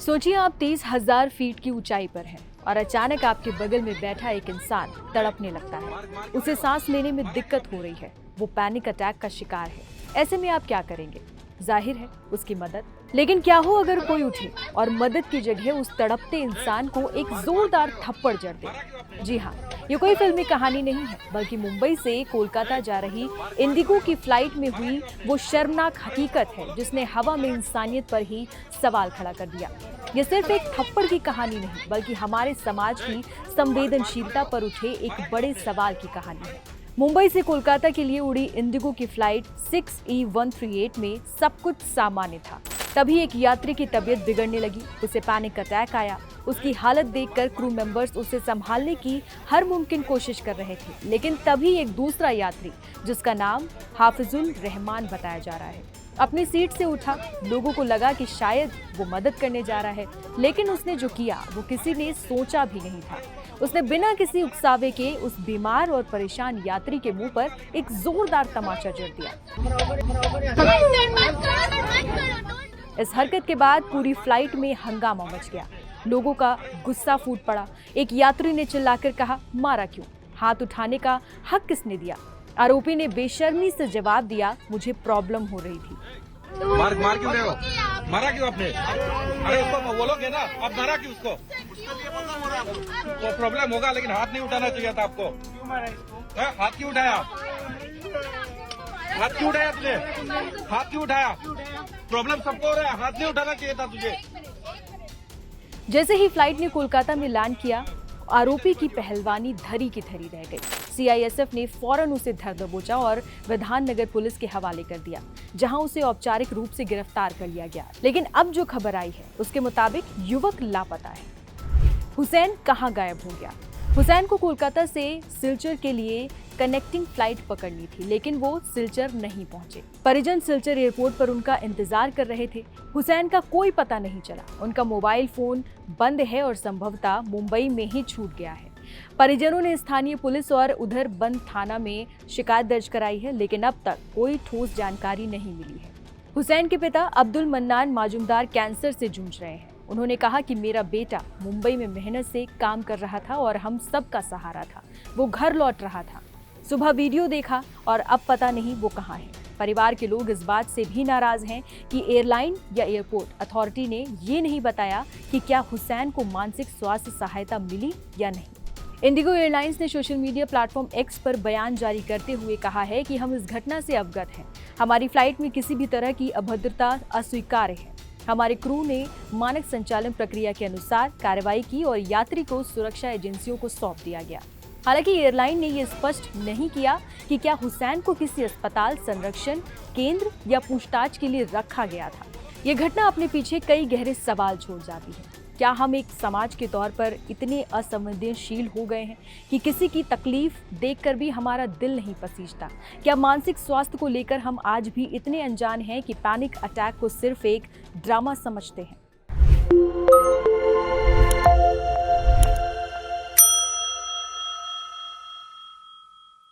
सोचिए आप 30,000 फीट की ऊंचाई पर हैं और अचानक आपके बगल में बैठा एक इंसान तड़पने लगता है। उसे सांस लेने में दिक्कत हो रही है, वो पैनिक अटैक का शिकार है। ऐसे में आप क्या करेंगे? जाहिर है उसकी मदद। लेकिन क्या हो अगर कोई उठे और मदद की जगह उस तड़पते इंसान को एक जोरदार थप्पड़ जड़ दे? जी हाँ, ये कोई फिल्मी कहानी नहीं है, बल्कि मुंबई से कोलकाता जा रही इंडिगो की फ्लाइट में हुई वो शर्मनाक हकीकत है जिसने हवा में इंसानियत पर ही सवाल खड़ा कर दिया। ये सिर्फ एक थप्पड़ की कहानी नहीं, बल्कि हमारे समाज की संवेदनशीलता पर उठे एक बड़े सवाल की कहानी है। मुंबई से कोलकाता के लिए उड़ी इंडिगो की फ्लाइट 6E138 में सब कुछ सामान्य था। तभी एक यात्री की तबीयत बिगड़ने लगी, उसे पैनिक अटैक आया। उसकी हालत देखकर क्रू मेंबर्स उसे संभालने की हर मुमकिन कोशिश कर रहे थे, लेकिन तभी एक दूसरा यात्री, जिसका नाम हाफिजुल रहमान बताया जा रहा है, अपनी सीट से उठा। लोगों को लगा कि शायद वो मदद करने जा रहा है, लेकिन उसने जो किया वो किसी ने सोचा भी नहीं था। उसने बिना किसी उकसावे के उस बीमार और परेशान यात्री के मुंह पर एक जोरदार तमाचा जड़ दिया। इस हरकत के बाद पूरी फ्लाइट में हंगामा मच गया। लोगों का गुस्सा फूट पड़ा। एक यात्री ने चिल्लाकर कहा, मारा क्यों? हाथ उठाने का हक किसने दिया? आरोपी ने बेशर्मी से जवाब दिया, मुझे प्रॉब्लम हो रही थी। मार क्यों रहे हो? मारा क्यों आपने? अरे उसको बोलोगे ना, आप मारा क्यों उसको? तो प्रॉब्लम होगा, लेकिन हाथ नहीं उठाना चाहिए था आपको। हाथ क्यों उठाया? हाथ क्यों उठाया तुझे? हाथ क्यों उठाया? प्रॉब्लम सबको हो रहा है, हाथ नहीं उठाना चाहिए था तुझे। जैसे ही फ्लाइट ने कोलकाता में लैंड किया, आरोपी की पहलवानी धरी की धरी रह गई। सीआईएसएफ ने फौरन उसे धर दबोचा और विधान नगर पुलिस के हवाले कर दिया, जहां उसे औपचारिक रूप से गिरफ्तार कर लिया गया। लेकिन अब जो खबर आई है उसके मुताबिक युवक लापता है। हुसैन कहां गायब हो गया? हुसैन को कोलकाता से सिलचर के लिए कनेक्टिंग फ्लाइट पकड़नी थी, लेकिन वो सिलचर नहीं पहुंचे। परिजन सिलचर एयरपोर्ट पर उनका इंतजार कर रहे थे। हुसैन का कोई पता नहीं चला। उनका मोबाइल फोन बंद है और संभवतः मुंबई में ही छूट गया है। परिजनों ने स्थानीय पुलिस और उधर बंद थाना में शिकायत दर्ज कराई है, लेकिन अब तक कोई ठोस जानकारी नहीं मिली है। हुसैन के पिता अब्दुल मन्नान माजुमदार कैंसर से जूझ रहे हैं। उन्होंने कहा कि मेरा बेटा मुंबई में मेहनत से काम कर रहा था और हम सबका सहारा था। वो घर लौट रहा था। सुबह वीडियो देखा और अब पता नहीं वो कहाँ है। परिवार के लोग इस बात से भी नाराज हैं कि एयरलाइन या एयरपोर्ट अथॉरिटी ने ये नहीं बताया कि क्या हुसैन को मानसिक स्वास्थ्य सहायता मिली या नहीं। इंडिगो एयरलाइंस ने सोशल मीडिया प्लेटफॉर्म एक्स पर बयान जारी करते हुए कहा है कि हम इस घटना से अवगत हैं। हमारी फ्लाइट में किसी भी तरह की अभद्रता अस्वीकार्य है। हमारे क्रू ने मानक संचालन प्रक्रिया के अनुसार कार्रवाई की और यात्री को सुरक्षा एजेंसियों को सौंप दिया गया। हालांकि एयरलाइन ने यह स्पष्ट नहीं किया कि क्या हुसैन को किसी अस्पताल, संरक्षण केंद्र या पूछताछ के लिए रखा गया था। यह घटना अपने पीछे कई गहरे सवाल छोड़ जाती है। क्या हम एक समाज के तौर पर इतने असंवेदनशील हो गए हैं कि किसी की तकलीफ देखकर भी हमारा दिल नहीं पसीजता? क्या मानसिक स्वास्थ्य को लेकर हम आज भी इतने अनजान हैं कि पैनिक अटैक को सिर्फ एक ड्रामा समझते हैं?